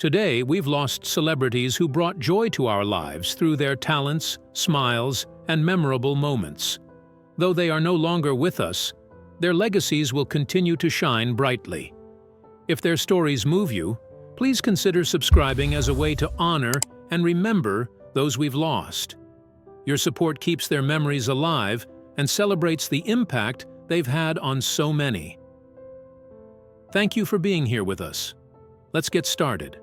Today, we've lost celebrities who brought joy to our lives through their talents, smiles, and memorable moments. Though they are no longer with us, their legacies will continue to shine brightly. If their stories move you, please consider subscribing as a way to honor and remember those we've lost. Your support keeps their memories alive and celebrates the impact they've had on so many. Thank you for being here with us. Let's get started.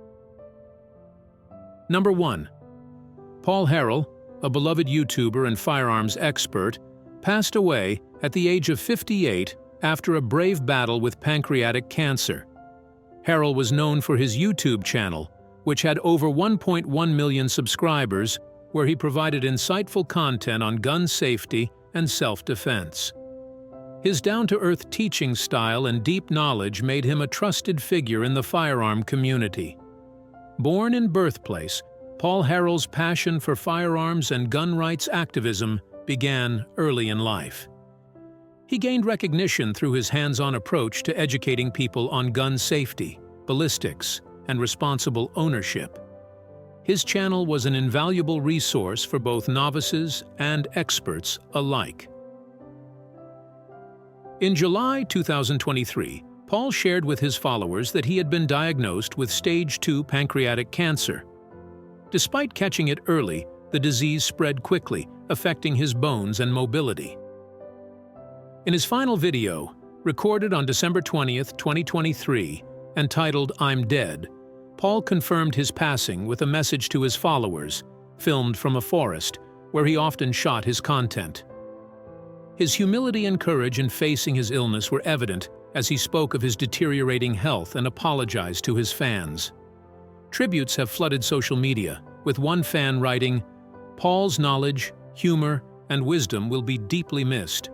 Number 1. Paul Harrell, a beloved YouTuber and firearms expert, passed away at the age of 58 after a brave battle with pancreatic cancer. Harrell was known for his YouTube channel, which had over 1.1 million subscribers, where he provided insightful content on gun safety and self-defense. His down-to-earth teaching style and deep knowledge made him a trusted figure in the firearm community. Born in birthplace, Paul Harrell's passion for firearms and gun rights activism began early in life. He gained recognition through his hands-on approach to educating people on gun safety, ballistics, and responsible ownership. His channel was an invaluable resource for both novices and experts alike. In July 2023, Paul shared with his followers that he had been diagnosed with stage 2 pancreatic cancer. Despite catching it early, the disease spread quickly, affecting his bones and mobility. In his final video, recorded on December 20, 2023, and titled "I'm Dead," Paul confirmed his passing with a message to his followers, filmed from a forest, where he often shot his content. His humility and courage in facing his illness were evident as he spoke of his deteriorating health and apologized to his fans. Tributes have flooded social media, with one fan writing, "Paul's knowledge, humor, and wisdom will be deeply missed.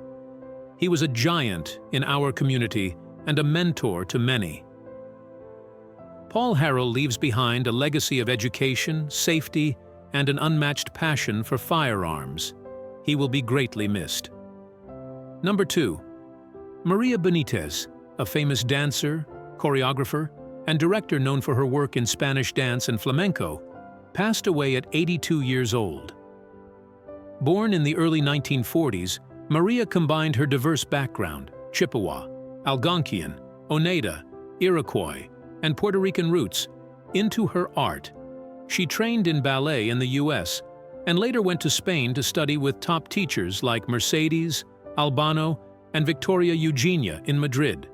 He was a giant in our community and a mentor to many." Paul Harrell leaves behind a legacy of education, safety, and an unmatched passion for firearms. He will be greatly missed. Number 2. Maria Benitez, a famous dancer, choreographer, and director known for her work in Spanish dance and flamenco, passed away at 82 years old. Born in the early 1940s, Maria combined her diverse background, Chippewa, Algonquian, Oneida, Iroquois, and Puerto Rican roots, into her art. She trained in ballet in the U.S. and later went to Spain to study with top teachers like Mercedes, Albano, and Victoria Eugenia in Madrid.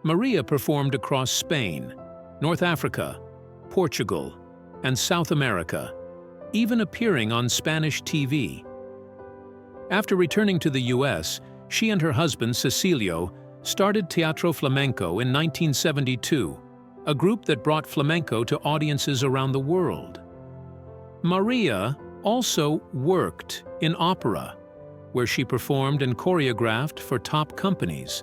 Maria performed across Spain, North Africa, Portugal, and South America, even appearing on Spanish TV. After returning to the U.S., she and her husband, Cecilio, started Teatro Flamenco in 1972, a group that brought flamenco to audiences around the world. Maria also worked in opera, where she performed and choreographed for top companies.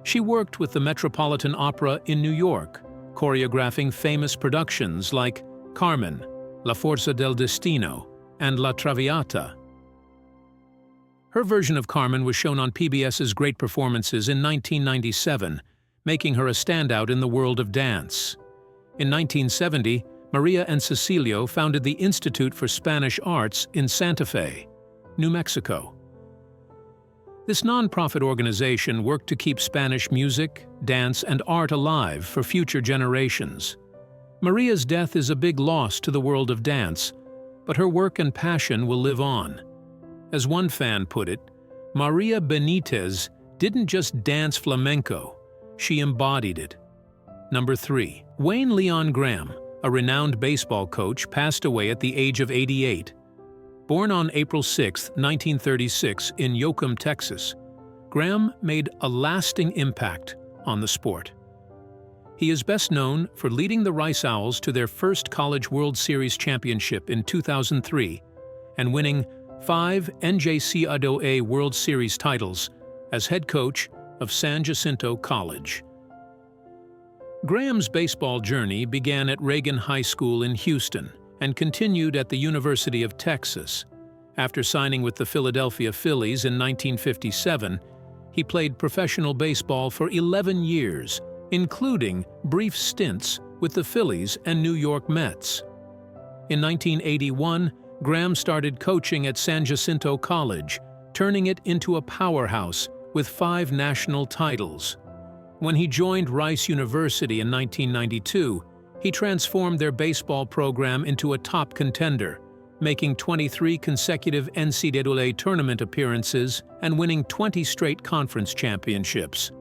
She worked with the Metropolitan Opera in New York, choreographing famous productions like Carmen, La Forza del Destino, and La Traviata. Her version of Carmen was shown on PBS's Great Performances in 1997, making her a standout in the world of dance. In 1970, Maria and Cecilio founded the Institute for Spanish Arts in Santa Fe, New Mexico. This nonprofit organization worked to keep Spanish music, dance, and art alive for future generations. Maria's death is a big loss to the world of dance, but her work and passion will live on. As one fan put it, Maria Benitez didn't just dance flamenco, she embodied it. Number 3. Wayne Leon Graham, a renowned baseball coach, passed away at the age of 88. Born on April 6, 1936 in Yoakum, Texas, Graham made a lasting impact on the sport. He is best known for leading the Rice Owls to their first College World Series championship in 2003 and winning 5 NJCAA World Series titles as head coach of San Jacinto College. Graham's baseball journey began at Reagan High School in Houston and continued at the University of Texas. After signing with the Philadelphia Phillies in 1957, he played professional baseball for 11 years, including brief stints with the Phillies and New York Mets. In 1981, Graham started coaching at San Jacinto College, turning it into a powerhouse with 5 national titles. When he joined Rice University in 1992, he transformed their baseball program into a top contender, making 23 consecutive NCAA tournament appearances and winning 20 straight conference championships.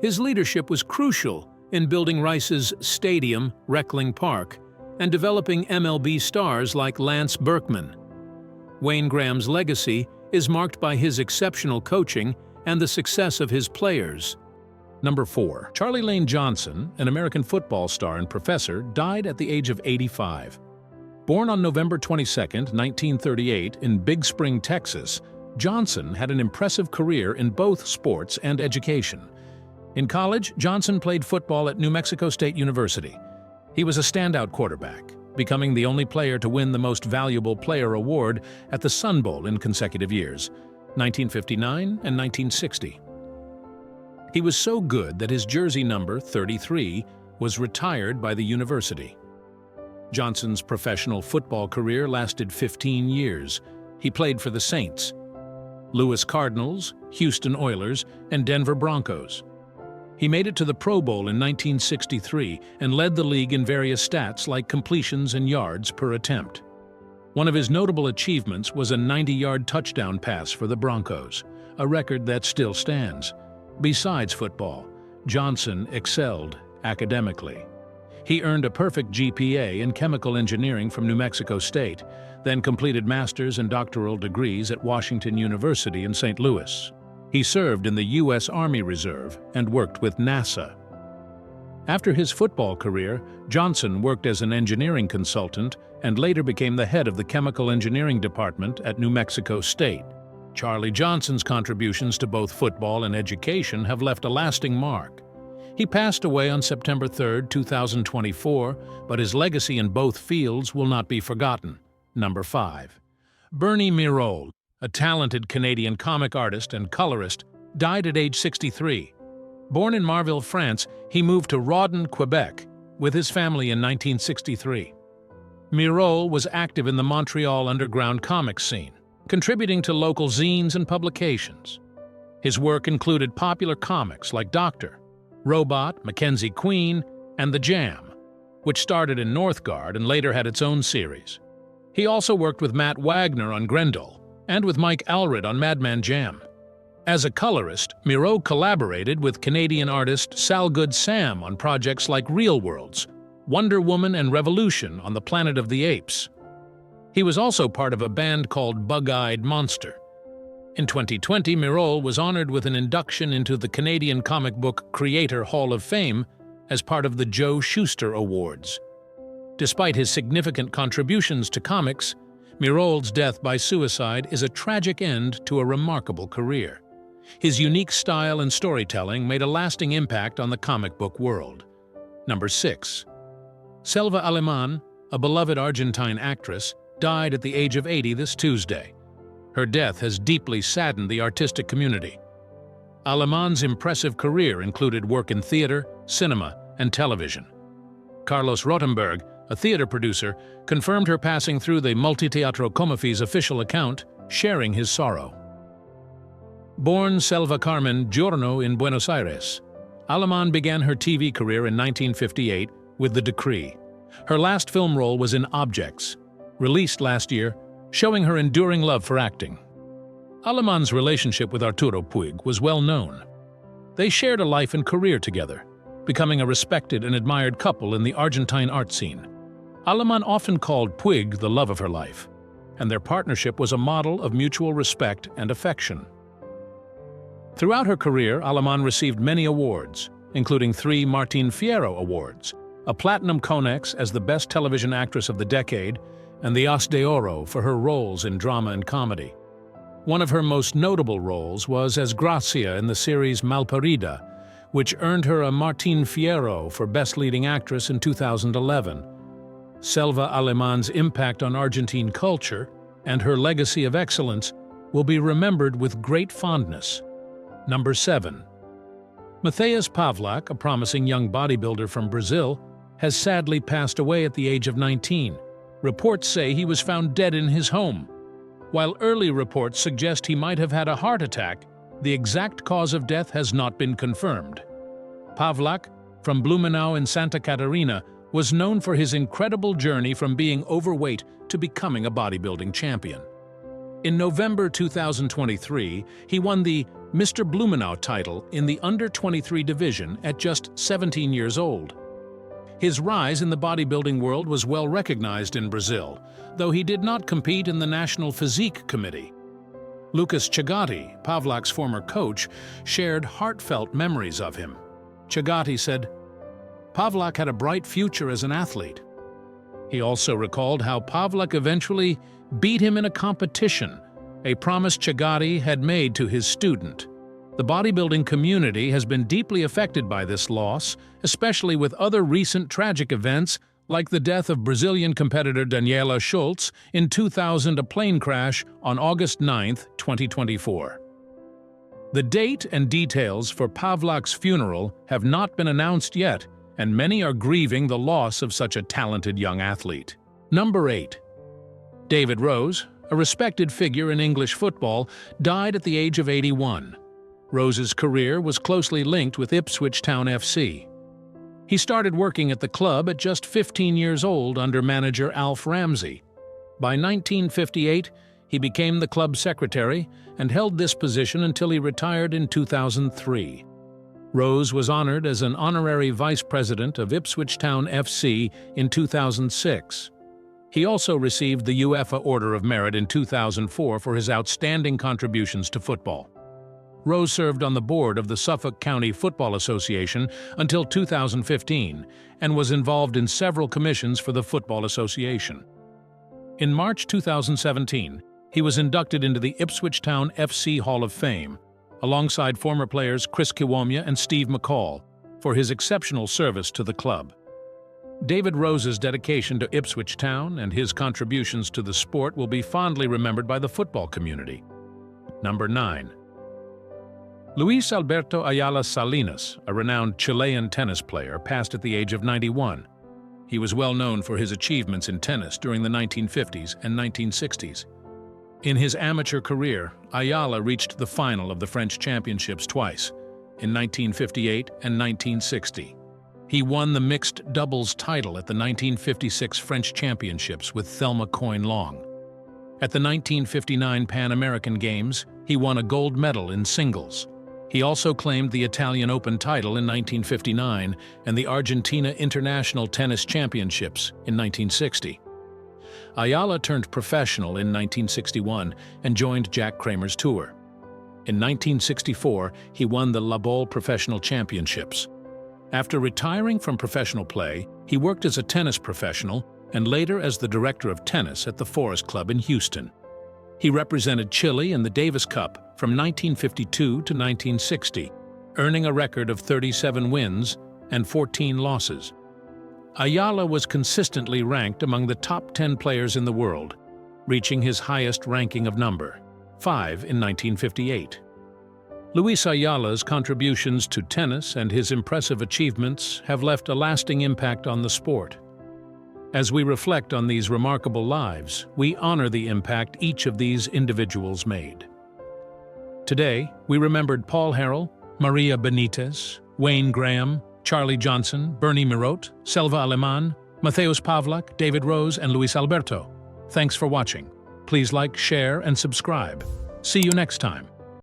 His leadership was crucial in building Rice's stadium, Reckling Park, and developing MLB stars like Lance Berkman. Wayne Graham's legacy is marked by his exceptional coaching and the success of his players. Number 4. Charlie Lane Johnson, an American football star and professor, died at the age of 85. Born on November 22, 1938, in Big Spring, Texas, Johnson had an impressive career in both sports and education. In college, Johnson played football at New Mexico State University. He was a standout quarterback, becoming the only player to win the Most Valuable Player award at the Sun Bowl in consecutive years, 1959 and 1960. He was so good that his jersey number, 33, was retired by the university. Johnson's professional football career lasted 15 years. He played for the Saints, Louis Cardinals, Houston Oilers, and Denver Broncos. He made it to the Pro Bowl in 1963 and led the league in various stats like completions and yards per attempt. One of his notable achievements was a 90-yard touchdown pass for the Broncos, a record that still stands. Besides football, Johnson excelled academically. He earned a perfect GPA in chemical engineering from New Mexico State, then completed master's and doctoral degrees at Washington University in St. Louis. He served in the U.S. Army Reserve and worked with NASA. After his football career, Johnson worked as an engineering consultant and later became the head of the chemical engineering department at New Mexico State. Charlie Johnson's contributions to both football and education have left a lasting mark. He passed away on September 3, 2024, but his legacy in both fields will not be forgotten. Number 5. Bernie Mireault, a talented Canadian comic artist and colorist, died at age 63. Born in Marville, France, he moved to Rawdon, Quebec, with his family in 1963. Mireault was active in the Montreal underground comic scene, contributing to local zines and publications. His work included popular comics like Dr. Robot, Mackenzie Queen, and The Jam, which started in Northgard and later had its own series. He also worked with Matt Wagner on Grendel and with Mike Allred on Madman Jam. As a colorist, Mireault collaborated with Canadian artist Salgood Sam on projects like Real Worlds, Wonder Woman and Revolution on the Planet of the Apes. He was also part of a band called Bug-Eyed Monster. In 2020, Mireault was honored with an induction into the Canadian Comic Book Creator Hall of Fame as part of the Joe Shuster Awards. Despite his significant contributions to comics, Mireault's death by suicide is a tragic end to a remarkable career. His unique style and storytelling made a lasting impact on the comic book world. Number 6. Selva Alemán, a beloved Argentine actress, died at the age of 80 this Tuesday. Her death has deeply saddened the artistic community. Alemán's impressive career included work in theater, cinema, and television. Carlos Rothenberg, a theater producer, confirmed her passing through the Multiteatro Comefy's official account, sharing his sorrow. Born Selva Carmen Giorno in Buenos Aires, Alemán began her TV career in 1958 with The Decree. Her last film role was in Objects, released last year, showing her enduring love for acting. Alemán's relationship with Arturo Puig was well known. They shared a life and career together, becoming a respected and admired couple in the Argentine art scene. Alemán often called Puig the love of her life, and their partnership was a model of mutual respect and affection. Throughout her career, Alemán received many awards, including 3 Martín Fierro Awards, a Platinum Conex as the Best Television Actress of the Decade, and the As de Oro for her roles in drama and comedy. One of her most notable roles was as Gracia in the series Malparida, which earned her a Martín Fierro for Best Leading Actress in 2011. Selva Alemán's impact on Argentine culture and her legacy of excellence will be remembered with great fondness. Number 7. Matheus Pavlak, a promising young bodybuilder from Brazil, has sadly passed away at the age of 19. Reports say he was found dead in his home. While early reports suggest he might have had a heart attack, the exact cause of death has not been confirmed. Pawlak, from Blumenau in Santa Catarina, was known for his incredible journey from being overweight to becoming a bodybuilding champion. In November 2023, he won the Mr. Blumenau title in the under-23 division at just 17 years old. His rise in the bodybuilding world was well recognized in Brazil, though he did not compete in the National Physique Committee. Lucas Chagatti, Pawlak's former coach, shared heartfelt memories of him. Chagatti said, "Pawlak had a bright future as an athlete." He also recalled how Pawlak eventually beat him in a competition, a promise Chagatti had made to his student. The bodybuilding community has been deeply affected by this loss, especially with other recent tragic events like the death of Brazilian competitor Daniela Schultz in 2000, a plane crash on August 9, 2024. The date and details for Pawlak's funeral have not been announced yet, and many are grieving the loss of such a talented young athlete. Number 8. David Rose, a respected figure in English football, died at the age of 81. Rose's career was closely linked with Ipswich Town FC. He started working at the club at just 15 years old under manager Alf Ramsey. By 1958, he became the club secretary and held this position until he retired in 2003. Rose was honored as an honorary vice president of Ipswich Town FC in 2006. He also received the UEFA Order of Merit in 2004 for his outstanding contributions to football. Rose served on the board of the Suffolk County Football Association until 2015 and was involved in several commissions for the Football Association. In March 2017, he was inducted into the Ipswich Town FC Hall of Fame, alongside former players Chris Kiwomya and Steve McCall, for his exceptional service to the club. David Rose's dedication to Ipswich Town and his contributions to the sport will be fondly remembered by the football community. Number 9. Luis Alberto Ayala Salinas, a renowned Chilean tennis player, passed at the age of 91. He was well known for his achievements in tennis during the 1950s and 1960s. In his amateur career, Ayala reached the final of the French Championships twice, in 1958 and 1960. He won the mixed doubles title at the 1956 French Championships with Thelma Coyne-Long. At the 1959 Pan American Games, he won a gold medal in singles. He also claimed the Italian Open title in 1959 and the Argentina International Tennis Championships in 1960. Ayala turned professional in 1961 and joined Jack Kramer's tour. In 1964, he won the La Bolle Professional Championships. After retiring from professional play, he worked as a tennis professional and later as the director of tennis at the Forest Club in Houston. He represented Chile in the Davis Cup from 1952 to 1960, earning a record of 37 wins and 14 losses. Ayala was consistently ranked among the top 10 players in the world, reaching his highest ranking of number 5 in 1958. Luis Ayala's contributions to tennis and his impressive achievements have left a lasting impact on the sport. As we reflect on these remarkable lives, we honor the impact each of these individuals made. Today, we remembered Paul Harrell, Maria Benitez, Wayne Graham, Charlie Johnson, Bernie Mirot, Selva Aleman, Mateusz Pawlak, David Rose, and Luis Alberto. Thanks for watching. Please like, share, and subscribe. See you next time.